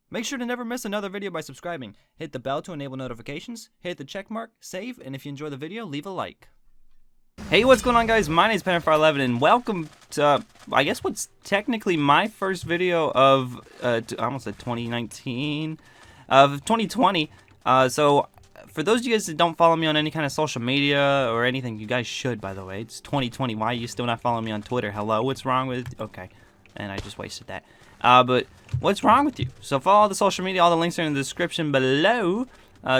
Make sure to never miss another video by subscribing. Hit the bell to enable notifications, hit the check mark, save, and if you enjoy the video, leave a like. Hey, what's going on, guys? My name is Panda and welcome to, I guess what's technically my first video of, I almost said 2019, of 2020. So, for those of you guys that don't follow me on any kind of social media or anything, you guys should, by the way. It's 2020. Why are you still not following me on Twitter? Hello? What's wrong with... Okay. And I just wasted that. But what's wrong with you? So follow the social media. All the links are in the description below.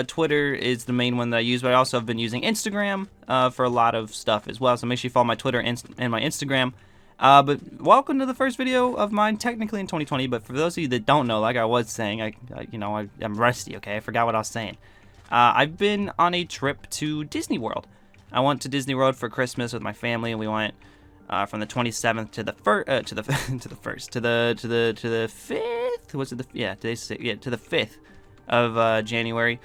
Twitter is the main one that I use, but I also have been using Instagram for a lot of stuff as well. So make sure you follow my Twitter and my Instagram. But welcome to the first video of mine, technically in 2020. But for those of you that don't know, like I was saying, I'm rusty. Okay, I forgot what I was saying. I've been on a trip to Disney World. I went to Disney World for Christmas with my family, and we went from the 27th to the 5th. Was it to the 5th of January.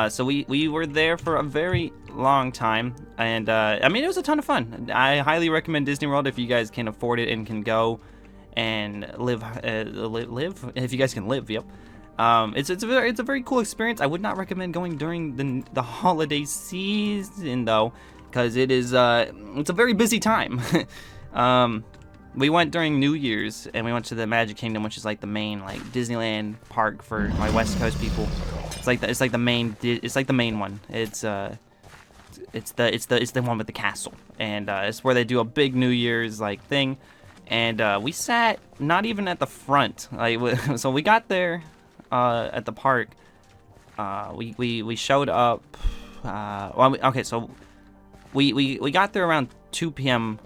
So we were there for a very long time, and I mean, it was a ton of fun. I highly recommend Disney World if you guys can afford it and can go and live if you guys can live. Yep. It's a very cool experience. I would not recommend going during the holiday season though, because it's a very busy time. We went during New Year's, and we went to the Magic Kingdom, which is like the main Disneyland park for my West Coast people. It's like the main one. It's the one with the castle, and it's where they do a big New Year's thing. And we sat not even at the front. So we got there at the park. We showed up. Okay, so we got there around 2 p.m.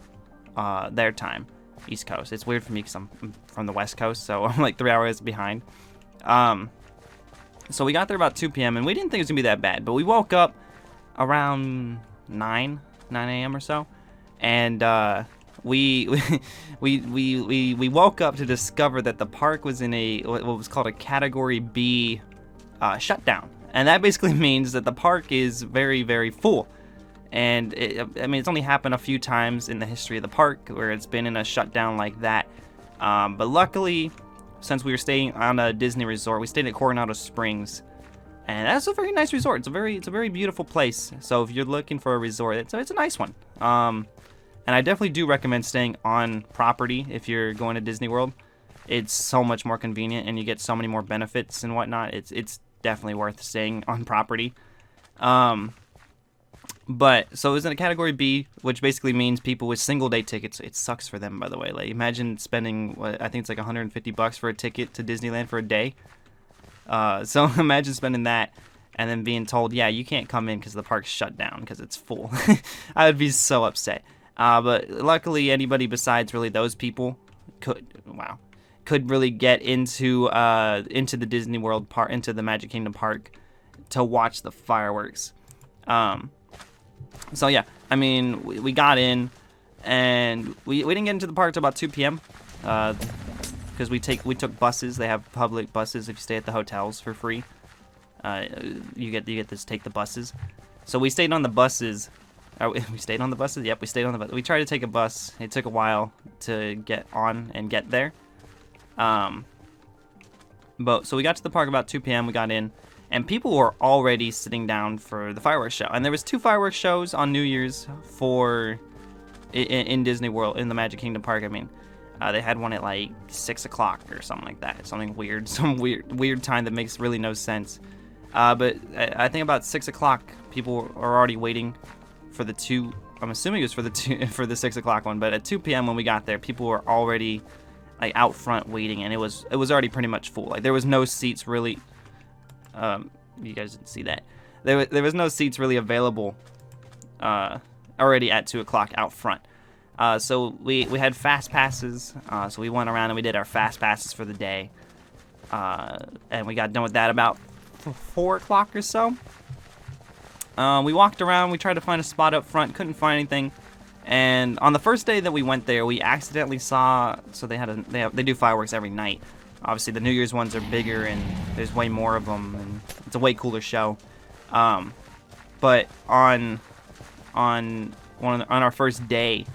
Their time, East Coast. It's weird for me because I'm from the West Coast, so I'm like 3 hours behind. So we got there about 2 p.m. and we didn't think it was gonna be that bad, but we woke up around 9 a.m. or so, and we woke up to discover that the park was in what was called a Category B shutdown, and that basically means that the park is very, very full. And it's only happened a few times in the history of the park where it's been in a shutdown like that. But luckily, since we were staying on a Disney resort, we stayed at Coronado Springs, and that's a very nice resort. It's a very beautiful place. So if you're looking for a resort, it's a nice one. And I definitely do recommend staying on property if you're going to Disney World. It's so much more convenient, and you get so many more benefits and whatnot. It's definitely worth staying on property. But, so it was in a Category B, which basically means people with single-day tickets. It sucks for them, by the way. Like, imagine spending, I think it's like $150 for a ticket to Disneyland for a day. So imagine spending that and then being told, yeah, you can't come in because the park's shut down because it's full. I would be so upset. But luckily, anybody besides really those people could really get into the Disney World park, into the Magic Kingdom park to watch the fireworks. So yeah, I mean, we got in, and we didn't get into the park till about 2 p.m. Because we took buses. They have public buses if you stay at the hotels for free. You get to take the buses. So we stayed on the buses. We stayed on the buses. Yep, we stayed on the bus. We tried to take a bus. It took a while to get on and get there. So we got to the park about 2 p.m. We got in. And people were already sitting down for the fireworks show. And there was 2 fireworks shows on New Year's in Disney World, in the Magic Kingdom park. I mean, they had one at like 6 o'clock or something like that. Something weird, some weird time that makes really no sense. But I think about 6 o'clock, people are already waiting for the 2. I'm assuming it was for the 6 o'clock one. But at 2 p.m. when we got there, people were already out front waiting, and it was already pretty much full. Like, there was no seats really. You guys didn't see that. There was no seats really available already at 2 o'clock out front. So we had fast passes. So we went around and we did our fast passes for the day. And we got done with that about 4 o'clock or so. We walked around. We tried to find a spot up front. Couldn't find anything. And on the first day that we went there, we accidentally saw. So they do fireworks every night. Obviously, the New Year's ones are bigger, and there's way more of them, and it's a way cooler show. But on our first day,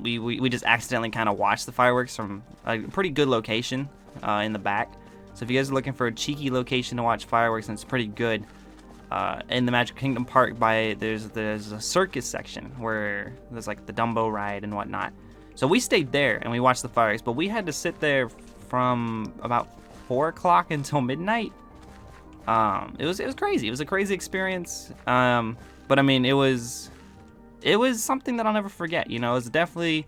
we just accidentally kind of watched the fireworks from a pretty good location in the back. So if you guys are looking for a cheeky location to watch fireworks, and it's pretty good, in the Magic Kingdom Park, there's a circus section where there's like the Dumbo ride and whatnot. So we stayed there and we watched the fireworks, but we had to sit there from about 4 o'clock until midnight. It was crazy. It was a crazy experience. But I mean, it was something that I'll never forget. You know, it was definitely.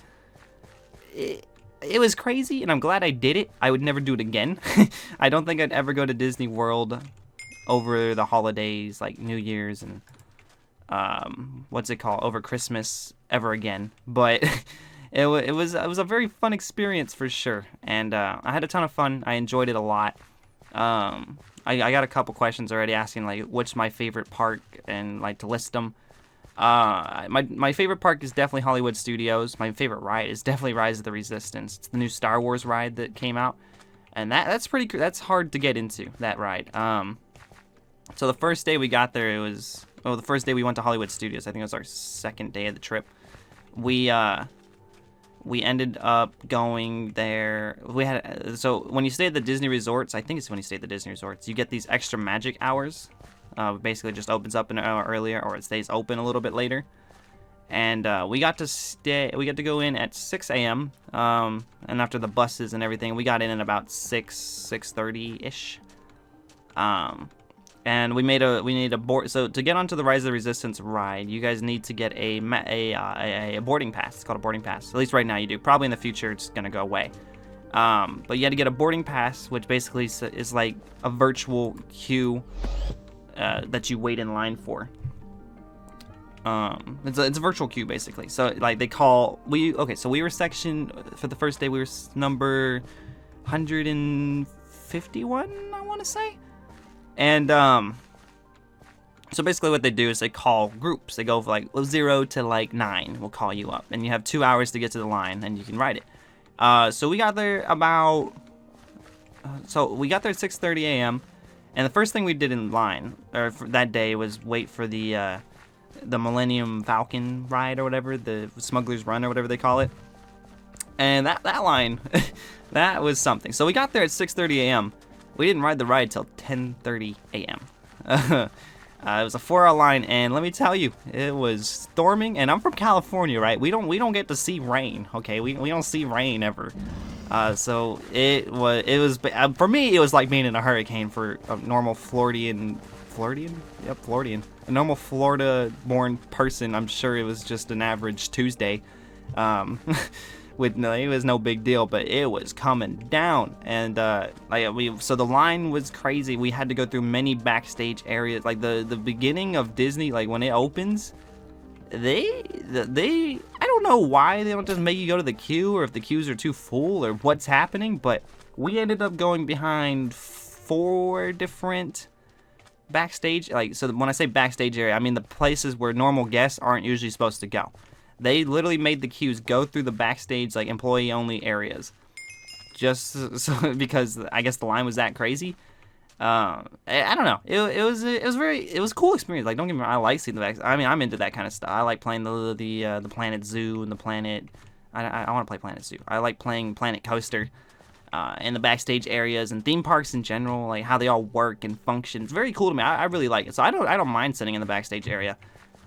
It was crazy, and I'm glad I did it. I would never do it again. I don't think I'd ever go to Disney World over the holidays, like New Year's and over Christmas ever again. But it was a very fun experience for sure, and I had a ton of fun. I enjoyed it a lot. I got a couple questions already asking like what's my favorite park and like to list them. My favorite park is definitely Hollywood Studios. My favorite ride is definitely Rise of the Resistance. It's the new Star Wars ride that came out, and that's hard to get into, that ride. So the first day we got there, the first day we went to Hollywood Studios. I think it was our second day of the trip. We ended up going there. So when you stay at the Disney resorts, I think it's when you stay at the Disney resorts, you get these extra magic hours. Basically just opens up an hour earlier, or it stays open a little bit later. And we got to go in at 6 a.m. And after the buses and everything, we got in at about 6:30-ish. And we need a board. So to get onto the Rise of the Resistance ride, you guys need to get a boarding pass. It's called a boarding pass. At least right now you do. Probably in the future it's gonna go away. But you had to get a boarding pass, which basically is like a virtual queue that you wait in line for. It's a virtual queue basically. So like so we were section for the first day. We were number 151, I want to say. And so basically what they do is they call groups. They go for like 0 to like 9. We'll call you up, and you have 2 hours to get to the line, and you can ride it. So we got there about. So we got there at 6:30 a.m. And the first thing we did in line, for that day, was wait for the Millennium Falcon ride or whatever, the Smuggler's Run or whatever they call it. And that line, that was something. So we got there at 6:30 a.m. We didn't ride the ride till 10:30 a.m. It was a 4-hour line, and let me tell you, it was storming. And I'm from California, right? We don't get to see rain, okay? We don't see rain ever. So it was for me, it was like being in a hurricane for a normal Floridian. A normal Florida-born person. I'm sure it was just an average Tuesday. It was no big deal, but it was coming down, and so the line was crazy. We had to go through many backstage areas, like the beginning of Disney, like when it opens. They I don't know why they don't just make you go to the queue, or if the queues are too full, or what's happening, but we ended up going behind 4 different backstage, so when I say backstage area, I mean the places where normal guests aren't usually supposed to go. They literally made the queues go through the backstage, like employee only areas, just so, because I guess the line was that crazy. I don't know. It was a cool experience. Like, don't get me wrong, I like seeing the back. I mean, I'm into that kind of stuff. I like playing the Planet Zoo and the Planet. I want to play Planet Zoo. I like playing Planet Coaster, in the backstage areas and theme parks in general, like how they all work and function. It's very cool to me. I really like it. So I don't mind sitting in the backstage area.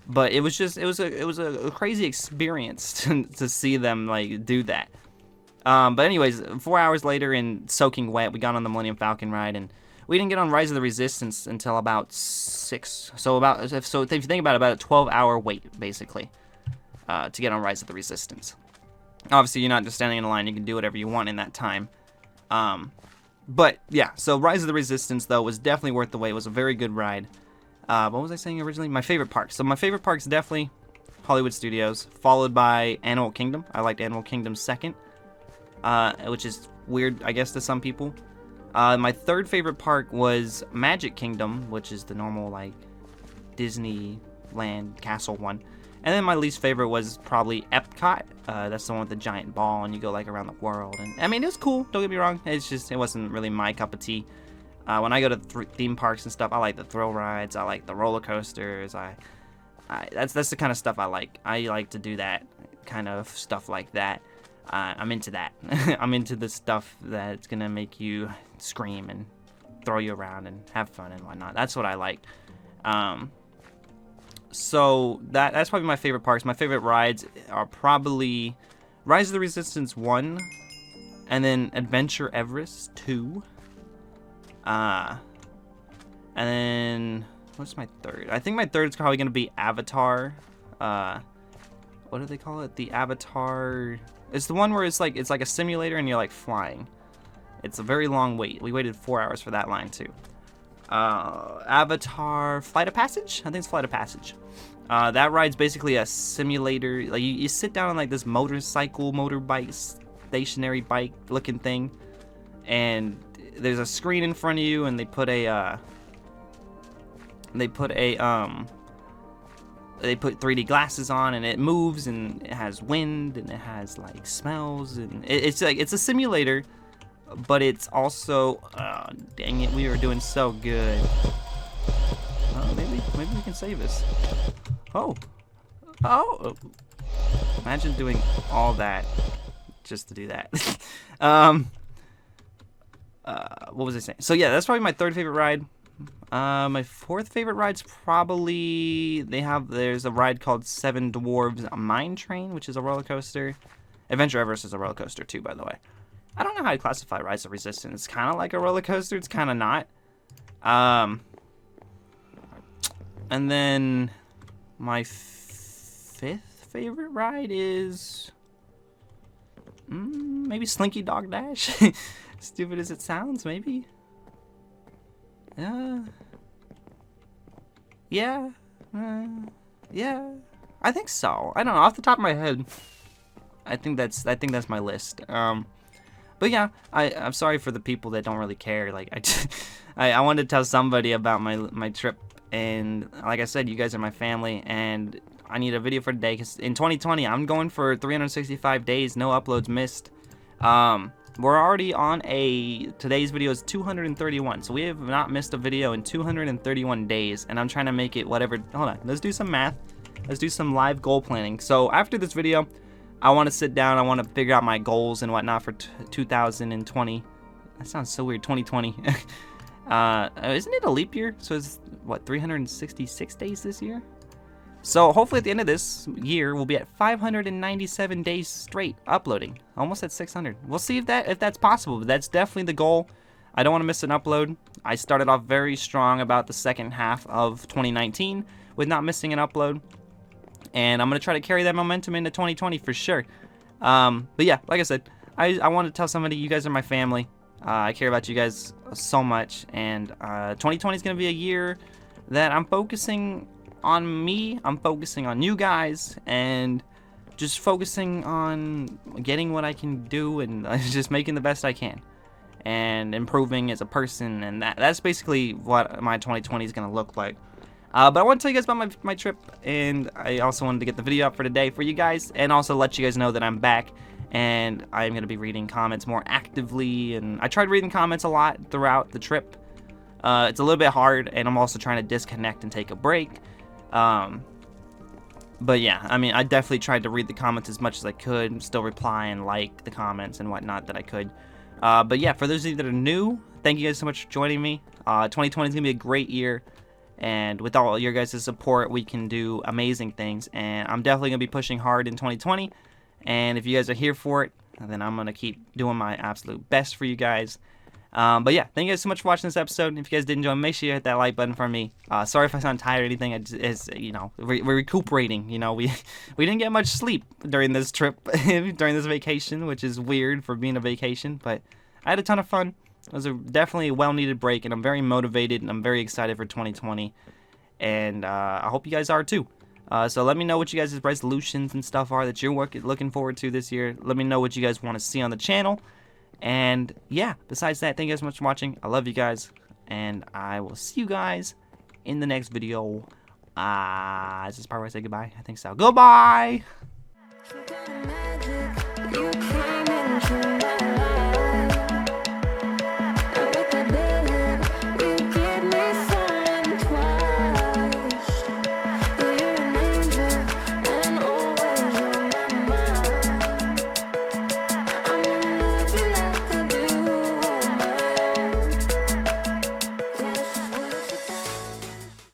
But it was a crazy experience to see them like do that. But anyways, 4 hours later and soaking wet, we got on the Millennium Falcon ride, and we didn't get on Rise of the Resistance until about 6. So if you think about a 12-hour wait basically, to get on Rise of the Resistance. Obviously, you're not just standing in a line. You can do whatever you want in that time. But yeah, so Rise of the Resistance though was definitely worth the wait. It was a very good ride. What was I saying originally? My favorite park. So my favorite park is definitely Hollywood Studios, followed by Animal Kingdom. I liked Animal Kingdom second, which is weird, I guess, to some people. My third favorite park was Magic Kingdom, which is the normal, like, Disneyland castle one. And then my least favorite was probably Epcot. That's the one with the giant ball, and you go, like, around the world. And I mean, it was cool, don't get me wrong. It wasn't really my cup of tea. When I go to theme parks and stuff, I like the thrill rides. I like the roller coasters. That's the kind of stuff I like. I like to do that kind of stuff like that. I'm into that. I'm into the stuff that's gonna make you scream and throw you around and have fun and whatnot. That's what I like. So that's probably my favorite parks. My favorite rides are probably Rise of the Resistance 1, and then Adventure Everest 2. And then what's my third? I think my third is probably gonna be Avatar. What do they call it? The Avatar. It's the one where it's like a simulator and you're like flying. It's a very long wait. We waited 4 hours for that line too. Avatar Flight of Passage? I think it's Flight of Passage. That ride's basically a simulator. Like you sit down on like this motorbike, stationary bike looking thing, and there's a screen in front of you, and they put 3D glasses on, and it moves, and it has wind, and it has like smells, and it's a simulator, but it's also dang it, we were doing so good. Maybe we can save this. Oh, imagine doing all that just to do that. What was I saying? So yeah, that's probably my third favorite ride. My fourth favorite ride's probably there's a ride called Seven Dwarves Mine Train, which is a roller coaster. Adventure Everest is a roller coaster too, by the way. I don't know how to classify Rise of Resistance. It's kind of like a roller coaster. It's kind of not. And then my fifth favorite ride is maybe Slinky Dog Dash. Stupid as it sounds, maybe. Yeah. I think so. I don't know. Off the top of my head, I think that's my list. But yeah, I'm sorry for the people that don't really care. Like I wanted to tell somebody about my trip, and like I said, you guys are my family, and I need a video for today because in 2020 I'm going for 365 days, no uploads missed. We're already on today's video is 231, so we have not missed a video in 231 days, and I'm trying to make it whatever. Hold on, let's do some math. Let's do some live goal planning. So after this video, I want to sit down, I want to figure out my goals and whatnot for 2020. That sounds so weird, 2020. Isn't it a leap year? So it's, what, 366 days this year? So hopefully at the end of this year, we'll be at 597 days straight uploading. Almost at 600. We'll see if that's possible, but that's definitely the goal. I don't want to miss an upload. I started off very strong about the second half of 2019 with not missing an upload. And I'm going to try to carry that momentum into 2020 for sure. But yeah, like I said, I want to tell somebody, you guys are my family. I care about you guys so much. And 2020 is going to be a year that I'm focusing on me. I'm focusing on you guys. And just focusing on getting what I can do and just making the best I can. And improving as a person. And that's basically what my 2020 is going to look like. But I want to tell you guys about my trip, and I also wanted to get the video up for today for you guys, and also let you guys know that I'm back, and I'm going to be reading comments more actively, and I tried reading comments a lot throughout the trip. It's a little bit hard, and I'm also trying to disconnect and take a break. But yeah, I mean, I definitely tried to read the comments as much as I could, still reply and like the comments and whatnot that I could. But yeah, for those of you that are new, thank you guys so much for joining me. 2020 is going to be a great year. And with all your guys' support, we can do amazing things. And I'm definitely going to be pushing hard in 2020. And if you guys are here for it, then I'm going to keep doing my absolute best for you guys. But yeah, thank you guys so much for watching this episode. If you guys did enjoy, make sure you hit that like button for me. Sorry if I sound tired or anything. It's, you know, we're recuperating. You know, we didn't get much sleep during this trip, during this vacation, which is weird for being a vacation. But I had a ton of fun. It was definitely a well-needed break, and I'm very motivated, and I'm very excited for 2020, and I hope you guys are too. So let me know what you guys' resolutions and stuff are that you're looking forward to this year. Let me know what you guys want to see on the channel, and yeah, besides that, thank you guys so much for watching. I love you guys, and I will see you guys in the next video. Is this part where I say goodbye? I think so. Goodbye!